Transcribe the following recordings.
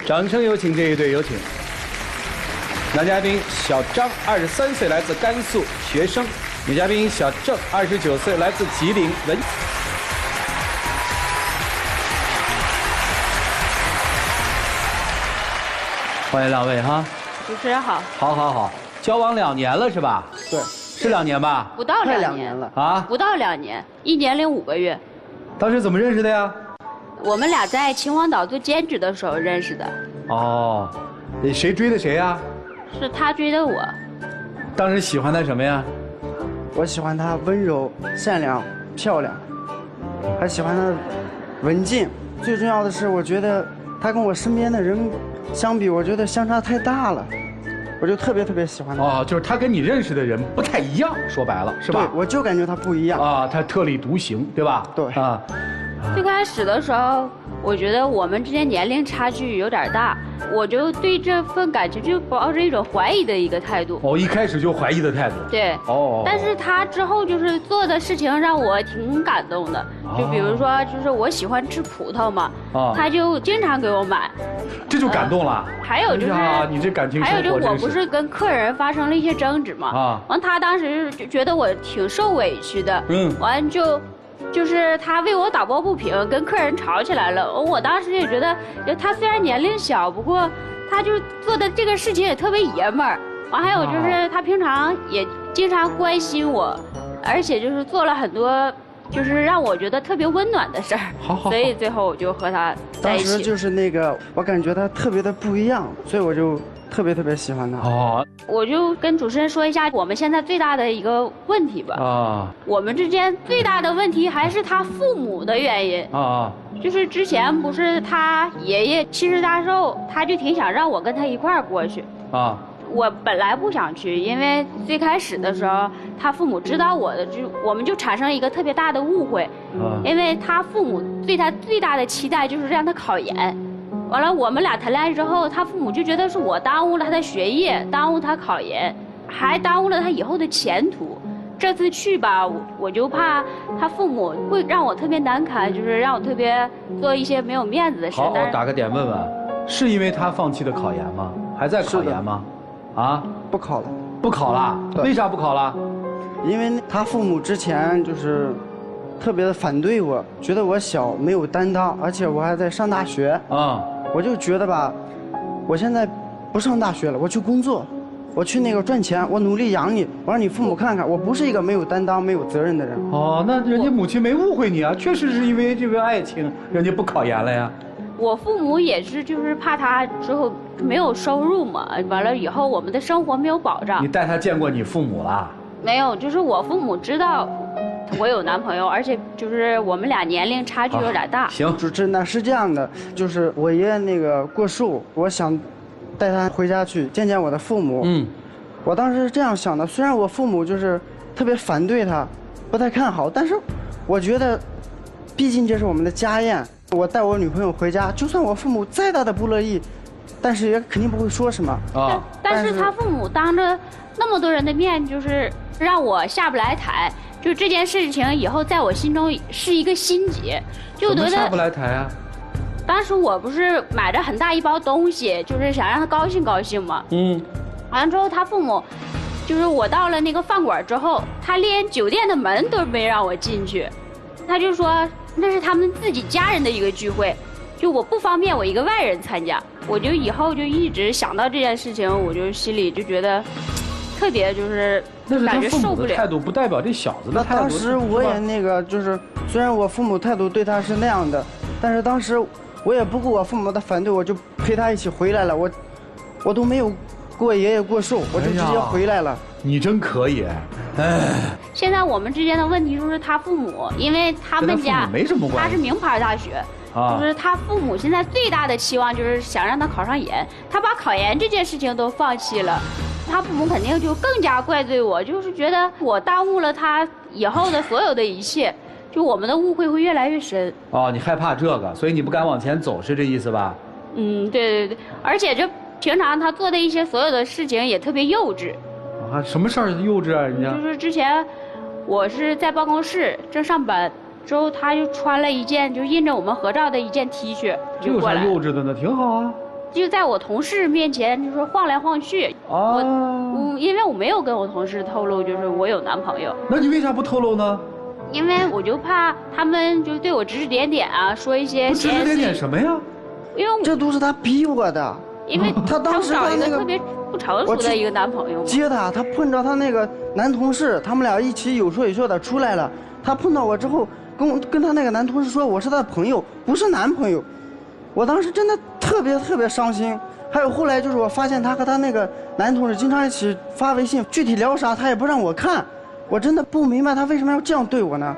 掌声有请这一对，有请。男嘉宾小张，23岁，来自甘肃，学生；女嘉宾小郑，29岁，来自吉林，文。欢迎两位哈。主持人好。好，交往2年了是吧？对，是2年吧？不到2年了啊？不到2年，1年零5个月。当时怎么认识的呀？我们俩在秦皇岛做兼职的时候认识的。哦，谁追的谁呀？是他追的我。当时喜欢他什么呀？我喜欢她温柔、善良、漂亮，还喜欢她文静。最重要的是，我觉得她跟我身边的人相比，我觉得相差太大了，我就特别喜欢她。哦，就是他跟你认识的人不太一样，说白了是吧？对，我就感觉她不一样。啊，他特立独行，对吧？对。啊。最开始的时候，我觉得我们之间年龄差距有点大，我就对这份感情就抱着一种怀疑的一个态度。哦，一开始就怀疑的态度。对。哦。但是他之后就是做的事情让我挺感动的，就比如说，就是我喜欢吃葡萄嘛，他就经常给我买。这就感动了。还有就是，你这感情还有就我不是跟客人发生了一些争执嘛，完他当时就觉得我挺受委屈的，完就是他为我打抱不平，跟客人吵起来了。我当时也觉得，他虽然年龄小，不过他就做的这个事情也特别爷们儿。完还有就是他平常也经常关心我，而且就是做了很多就是让我觉得特别温暖的事儿。好。所以最后我就和他在一起。当时就是那个，我感觉他特别的不一样，所以我就特别喜欢他。哦。我就跟主持人说一下我们现在最大的一个问题吧。啊。我们之间最大的问题还是他父母的原因。啊。就是之前不是他爷爷70岁大寿，他就挺想让我跟他一块儿过去。啊。我本来不想去，因为最开始的时候，他父母知道我的，我们就产生一个特别大的误会。因为他父母对他最大的期待就是让他考研。完了，我们俩谈恋爱之后，他父母就觉得是我耽误了他的学业，耽误他考研，还耽误了他以后的前途。这次去吧，我就怕他父母会让我特别难堪，就是让我特别做一些没有面子的事。好，我打个点问问，是因为他放弃的考研吗？还在考研吗？啊，不考了。不考了？为啥不考了？因为他父母之前就是特别的反对我，觉得我小没有担当，而且我还在上大学。我就觉得吧，我现在不上大学了，我去工作，我去那个赚钱，我努力养你，我让你父母看看，我不是一个没有担当、没有责任的人。哦，那人家母亲没误会你啊，确实是因为这个爱情，人家不考研了呀。我父母也是，就是怕他之后没有收入嘛，完了以后我们的生活没有保障。你带他见过你父母啦？没有，就是我父母知道我有男朋友，而且就是我们俩年龄差距有点大。行，主持人，是这样的，就是我爷爷那个过寿，我想带他回家去见见我的父母。我当时是这样想的，虽然我父母就是特别反对他，不太看好，但是我觉得，毕竟这是我们的家宴，我带我女朋友回家，就算我父母再大的不乐意，但是也肯定不会说什么。但是他父母当着那么多人的面，就是让我下不来台。就这件事情以后在我心中是一个心结，就觉得下不来台啊。当时我不是买着很大一包东西，就是想让他高兴高兴嘛。完了之后他父母，就是我到了那个饭馆之后，他连酒店的门都没让我进去，他就说那是他们自己家人的一个聚会，就我不方便我一个外人参加。我就以后就一直想到这件事情，我就心里就觉得特别就是感觉受不了。那是他父母的态度，不代表这小子的态度。当时我也那个就是，虽然我父母态度对他是那样的，但是当时我也不顾我父母的反对，我就陪他一起回来了。我都没有给我爷爷过寿，我就直接回来了。你真可以，哎。现在我们之间的问题就是他父母，因为他们家没什么关系，他是名牌大学。就是他父母现在最大的期望就是想让他考上研，他把考研这件事情都放弃了，他父母肯定就更加怪罪我，就是觉得我耽误了他以后的所有的一切，就我们的误会会越来越深。你害怕这个，所以你不敢往前走，是这意思吧？对，而且这平常他做的一些所有的事情也特别幼稚。什么事儿幼稚啊？人家就是之前我是在办公室正上班。之后他就穿了一件就印着我们合照的一件 T 恤就过来。这有啥幼稚的呢？挺好啊。就在我同事面前就是晃来晃去。因为我没有跟我同事透露就是我有男朋友。那你为啥不透露呢？因为我就怕他们就对我指指点点啊，说一些指指点点什么呀？因为这都是他逼我的。因为他当时找一个特别不成熟的一个男朋友接他碰着他那个男同事，他们俩一起有说有笑的出来了。他碰到我之后，跟他那个男同事说我是他的朋友，不是男朋友。我当时真的特别伤心。还有后来就是我发现他和他那个男同事经常一起发微信，具体聊啥他也不让我看。我真的不明白他为什么要这样对我呢？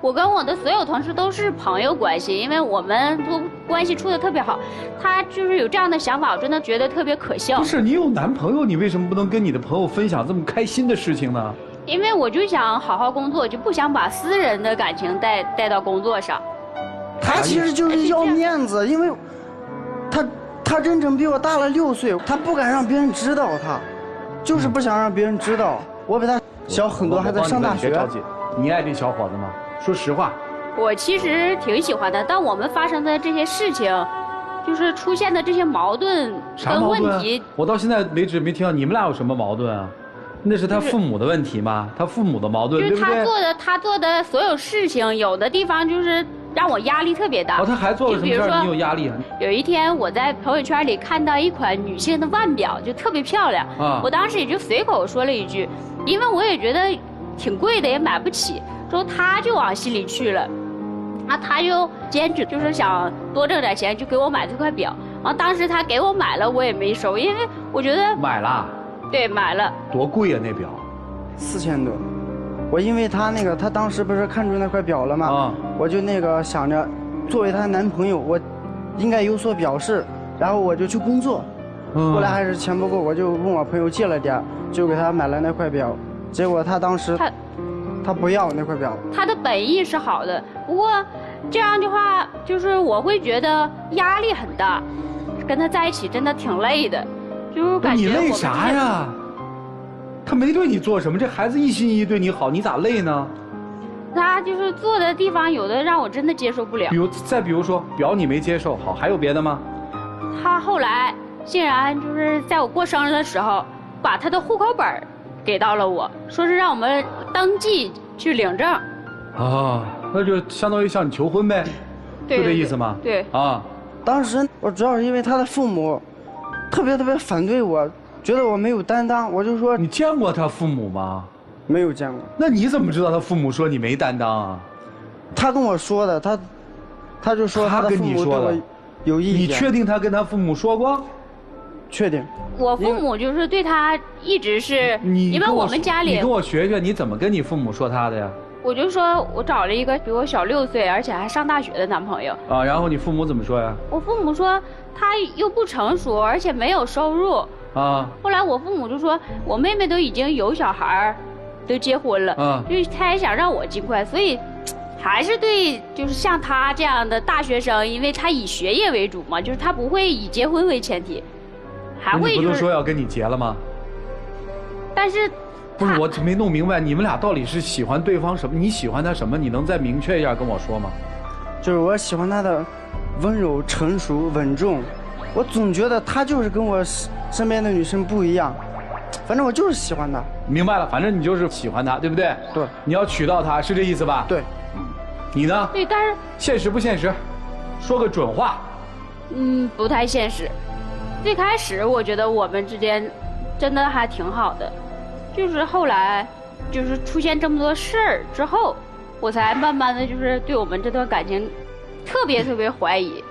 我跟我的所有同事都是朋友关系，因为我们都关系处得特别好。他就是有这样的想法，我真的觉得特别可笑。不是你有男朋友，你为什么不能跟你的朋友分享这么开心的事情呢？因为我就想好好工作，就不想把私人的感情带到工作上。他其实就是要面子，因为他真正比我大了6岁，他不敢让别人知道，他就是不想让别人知道。我比他小很多，还在上大学。你爱这小伙子吗？说实话。我其实挺喜欢的，但我们发生的这些事情，就是出现的这些矛盾跟问题，我到现在为止没听到你们俩有什么矛盾啊？那是他父母的问题吗？他父母的矛盾，就是他做的所有事情，有的地方就是让我压力特别大。他还做了什么事儿？你有压力啊？有一天我在朋友圈里看到一款女性的腕表，就特别漂亮。我当时也就随口说了一句，因为我也觉得挺贵的，也买不起。之后他就往心里去了，他就坚持就是想多挣点钱，就给我买这块表。当时他给我买了，我也没收，因为我觉得买了。对，买了。多贵啊那表？4000多。我因为他当时不是看中那块表了吗？我就想着，作为他男朋友，我应该有所表示，然后我就去工作。后来还是钱不够，我就问我朋友借了点，就给他买了那块表。结果他当时他不要那块表。他的本意是好的，不过这样的话，就是我会觉得压力很大，跟他在一起真的挺累的，就是感觉。你累啥呀？他没对你做什么，这孩子一心一意对你好，你咋累呢？他就是做的地方有的让我真的接受不了。再比如说表你没接受好，还有别的吗？他后来竟然就是在我过生日的时候，把他的户口本给到了我，说是让我们登记去领证。那就相当于向你求婚呗，就这意思吗？对。当时我主要是因为他的父母特别反对我，觉得我没有担当，我就说。你见过他父母吗？没有见过。那你怎么知道他父母说你没担当啊？他跟我说的，他就说他的父母对我有意见。你确定他跟他父母说过？确定。我父母就是对他一直是，因为我们家里。你跟我学学，你怎么跟你父母说他的呀？我就说我找了一个比我小6岁，而且还上大学的男朋友。然后你父母怎么说呀？我父母说他又不成熟，而且没有收入。后来我父母就说，我妹妹都已经有小孩，都结婚了。就是他也想让我尽快，所以还是对，就是像他这样的大学生，因为他以学业为主嘛，就是他不会以结婚为前提，还会你不是说要跟你结了吗？但是。不是，我没弄明白你们俩到底是喜欢对方什么？你喜欢他什么？你能再明确一下跟我说吗？就是我喜欢他的温柔、成熟、稳重。我总觉得他就是跟我身边的女生不一样，反正我就是喜欢他。明白了，反正你就是喜欢他，对不对？对。你要娶到他，是这意思吧？对。你呢？对，但是现实不现实？说个准话。不太现实。最开始我觉得我们之间真的还挺好的。就是后来，就是出现这么多事儿之后，我才慢慢的就是对我们这段感情特别怀疑。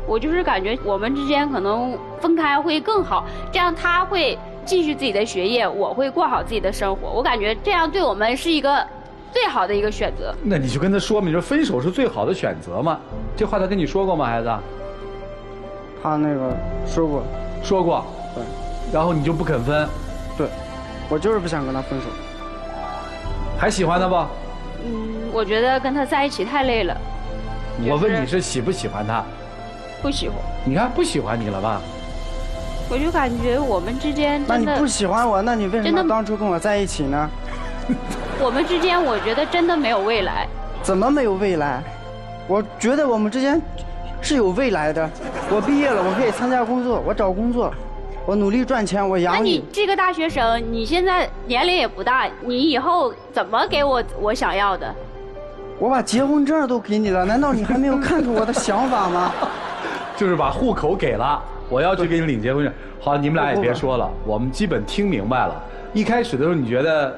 我就是感觉我们之间可能分开会更好，这样他会继续自己的学业，我会过好自己的生活。我感觉这样对我们是一个最好的一个选择。那你就跟他说明，说分手是最好的选择嘛？这话他跟你说过吗，孩子？他说过。说过。对。然后你就不肯分。对。我就是不想跟他分手。还喜欢他不？我觉得跟他在一起太累了。我问你是喜不喜欢他？不喜欢。你看不喜欢你了吧？我就感觉我们之间真的。那你不喜欢我，那你为什么当初跟我在一起呢？我们之间，我觉得真的没有未来。怎么没有未来？我觉得我们之间是有未来的。我毕业了，我可以参加工作，我找工作，我努力赚钱，我养你。那你这个大学生，你现在年龄也不大，你以后怎么给我想要的？我把结婚证都给你了，难道你还没有看出我的想法吗？就是把户口给了，我要去给你领结婚证。好，你们俩也别说了，我们基本听明白了。一开始的时候，你觉得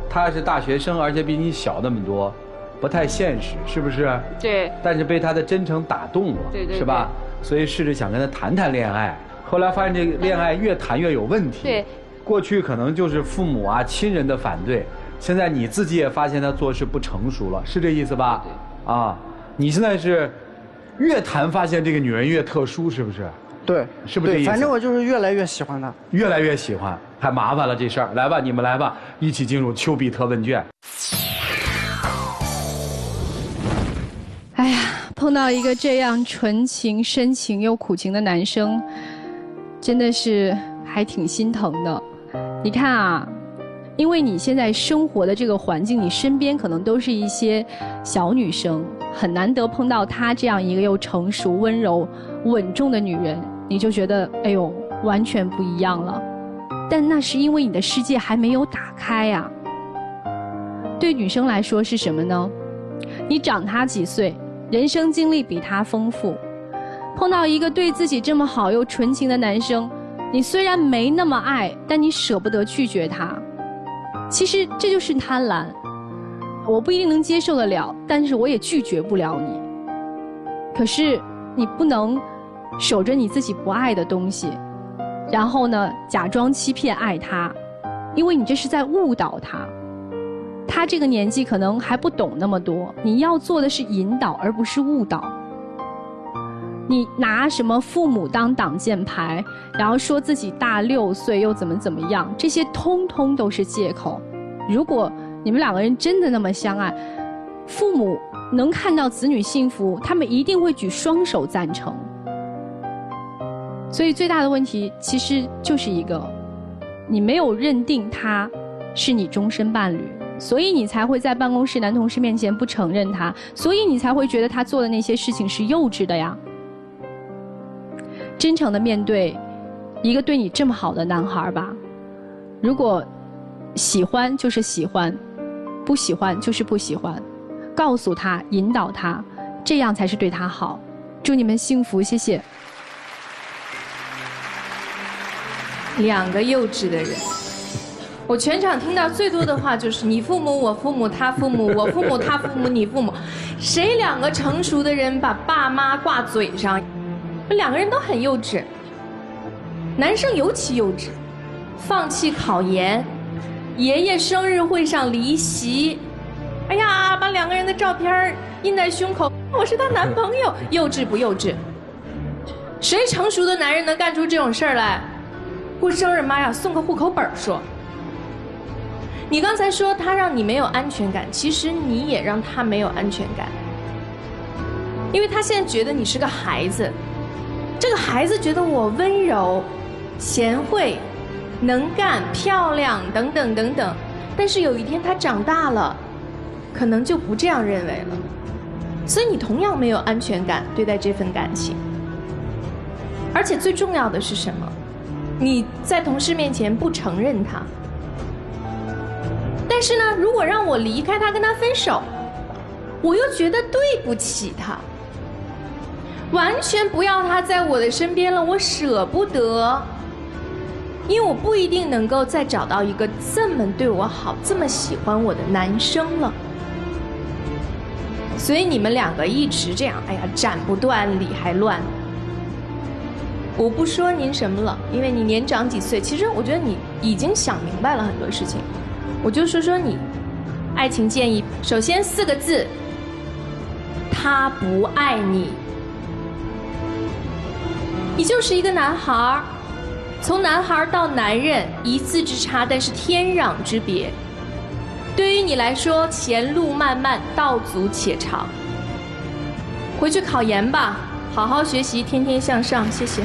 他是大学生，而且比你小那么多，不太现实，是不是？对。但是被他的真诚打动了，对，是吧？所以试着想跟他谈谈恋爱。后来发现这个恋爱越谈越有问题。对。过去可能就是父母啊、亲人的反对，现在你自己也发现他做事不成熟了，是这意思吧？对。啊，你现在是越谈发现这个女人越特殊，是不是？对，是不是这意思？反正我就是越来越喜欢她，越来越喜欢，太麻烦了这事儿。来吧，你们来吧，一起进入丘比特问卷。哎呀，碰到一个这样纯情、深情又苦情的男生，真的是还挺心疼的。你看啊，因为你现在生活的这个环境，你身边可能都是一些小女生，很难得碰到她这样一个又成熟、温柔、稳重的女人，你就觉得哎呦，完全不一样了。但那是因为你的世界还没有打开呀。对女生来说是什么呢？你长她几岁，人生经历比她丰富，碰到一个对自己这么好又纯情的男生，你虽然没那么爱，但你舍不得拒绝他。其实这就是贪婪，我不一定能接受得了，但是我也拒绝不了你。可是你不能守着你自己不爱的东西，然后呢假装欺骗爱他，因为你这是在误导他。他这个年纪可能还不懂那么多，你要做的是引导，而不是误导。你拿什么父母当挡箭牌，然后说自己大6岁又怎么样，这些通通都是借口。如果你们两个人真的那么相爱，父母能看到子女幸福，他们一定会举双手赞成。所以最大的问题其实就是一个，你没有认定他是你终身伴侣，所以你才会在办公室男同事面前不承认他，所以你才会觉得他做的那些事情是幼稚的呀。真诚地面对一个对你这么好的男孩吧，如果喜欢就是喜欢，不喜欢就是不喜欢，告诉他，引导他，这样才是对他好。祝你们幸福，谢谢。两个幼稚的人，我全场听到最多的话就是你父母我父母他父母我父母他父母你父母，谁两个成熟的人把爸妈挂嘴上？两个人都很幼稚，男生尤其幼稚，放弃考研，爷爷生日会上离席，哎呀，把两个人的照片印在胸口，我是她男朋友，幼稚不幼稚？谁成熟的男人能干出这种事儿来？过生日妈呀，送个户口本说。你刚才说他让你没有安全感，其实你也让他没有安全感，因为他现在觉得你是个孩子。这个孩子觉得我温柔、贤惠、能干、漂亮等等等等，但是有一天他长大了，可能就不这样认为了。所以你同样没有安全感对待这份感情。而且最重要的是什么？你在同事面前不承认他，但是呢，如果让我离开他跟他分手，我又觉得对不起他。完全不要他在我的身边了，我舍不得，因为我不一定能够再找到一个这么对我好、这么喜欢我的男生了。所以你们两个一直这样，哎呀，斩不断，理还乱。我不说您什么了，因为你年长几岁，其实我觉得你已经想明白了很多事情。我就说说你，爱情建议，首先4个字：他不爱你。你就是一个男孩，从男孩到男人一字之差，但是天壤之别。对于你来说，前路漫漫，道阻且长。回去考研吧，好好学习，天天向上。谢谢。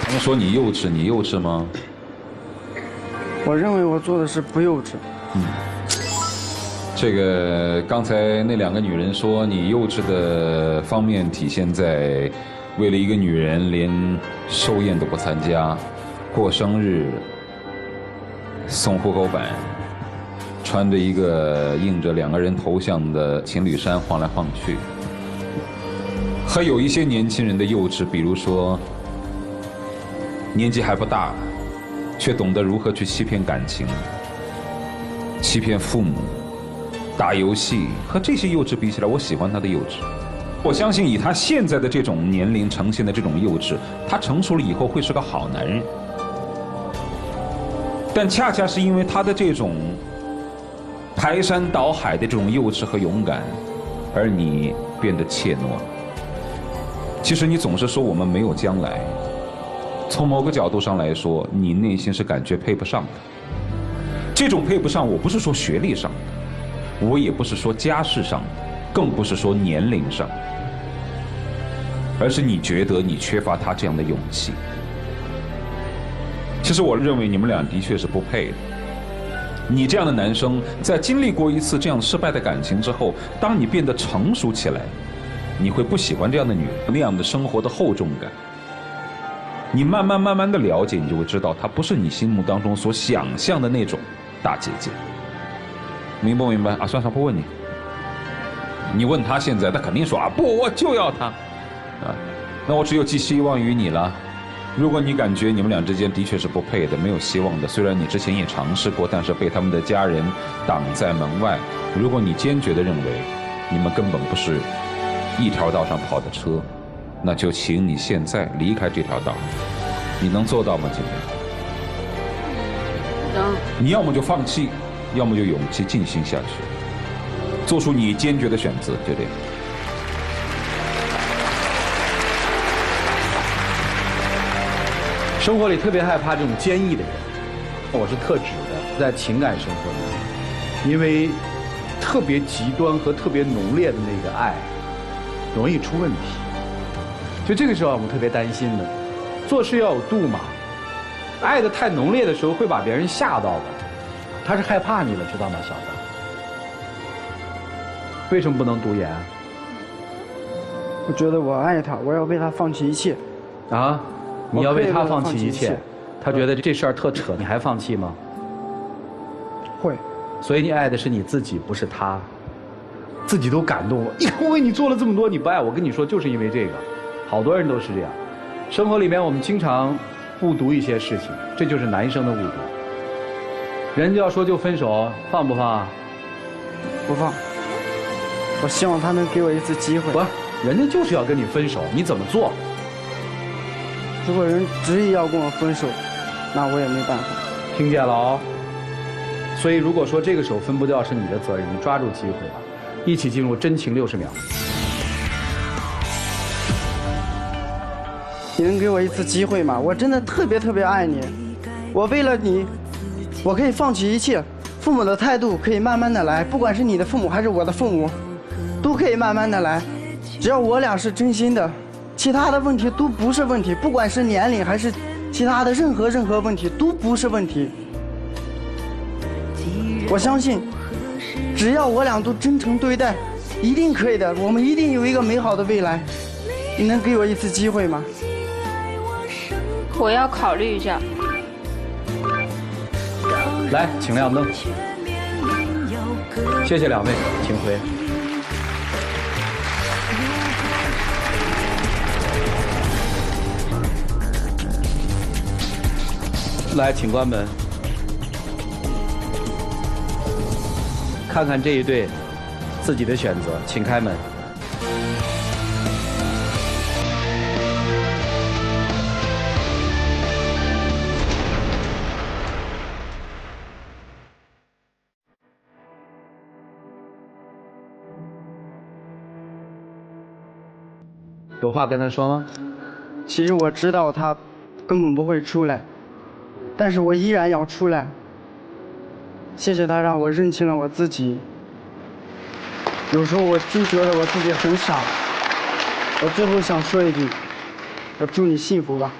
他们说你幼稚，你幼稚吗？我认为我做的是不幼稚。这个刚才那2个女人说你幼稚的方面体现在为了一个女人连寿宴都不参加，过生日送户口本，穿着一个印着2个人头像的情侣衫晃来晃去，还有一些年轻人的幼稚，比如说年纪还不大，却懂得如何去欺骗感情，欺骗父母，打游戏，和这些幼稚比起来，我喜欢他的幼稚。我相信以他现在的这种年龄呈现的这种幼稚，他成熟了以后会是个好男人。但恰恰是因为他的这种排山倒海的这种幼稚和勇敢，而你变得怯懦了。其实你总是说我们没有将来，从某个角度上来说，你内心是感觉配不上的。这种配不上，我不是说学历上的，我也不是说家世上的，更不是说年龄上的，而是你觉得你缺乏他这样的勇气。其实我认为你们俩的确是不配的。你这样的男生，在经历过一次这样失败的感情之后，当你变得成熟起来，你会不喜欢这样的女人，那样的生活的厚重感。你慢慢的了解，你就会知道，她不是你心目当中所想象的那种大姐姐。明不明白啊？算了，不问你。你问他现在，他肯定说啊不，我就要他，啊，那我只有寄希望于你了。如果你感觉你们俩之间的确是不配的，没有希望的，虽然你之前也尝试过，但是被他们的家人挡在门外。如果你坚决地认为你们根本不是一条道上跑的车，那就请你现在离开这条道。你能做到吗，今天？能。你要么就放弃，要么就勇气进行下去，做出你坚决的选择，就这样。生活里特别害怕这种坚毅的人，我是特指的，在情感生活里，因为特别极端和特别浓烈的那个爱，容易出问题。就这个时候我们特别担心的，做事要有度嘛。爱的太浓烈的时候会把别人吓到的，他是害怕你了，知道吗，小子？为什么不能读研？我觉得我爱他，我要为他放弃一切。啊？你要为他放弃一切，他觉得这事儿特扯，你还放弃吗？会。所以你爱的是你自己，不是他。自己都感动了，你看我为你做了这么多，你不爱我，跟你说就是因为这个，好多人都是这样。生活里面我们经常误读一些事情，这就是男生的误读。人家要说就分手，放不放啊？不放。我希望他能给我一次机会。不，人家就是要跟你分手，你怎么做？如果人执意要跟我分手，那我也没办法。听见了哦。所以如果说这个手分不掉是你的责任，你抓住机会吧，一起进入真情60秒。你能给我一次机会吗？我真的特别爱你，我为了你，我可以放弃一切。父母的态度可以慢慢的来，不管是你的父母还是我的父母，都可以慢慢的来，只要我俩是真心的。其他的问题都不是问题，不管是年龄还是其他的任何问题都不是问题。我相信，只要我俩都真诚对待，一定可以的，我们一定有一个美好的未来。你能给我一次机会吗？我要考虑一下。来，请亮灯。谢谢两位，请回。来，请关门。看看这一对自己的选择，请开门。有话跟他说吗？其实我知道他根本不会出来，但是我依然要出来。谢谢他让我认清了我自己。有时候我真觉得我自己很傻。我最后想说一句，我祝你幸福吧。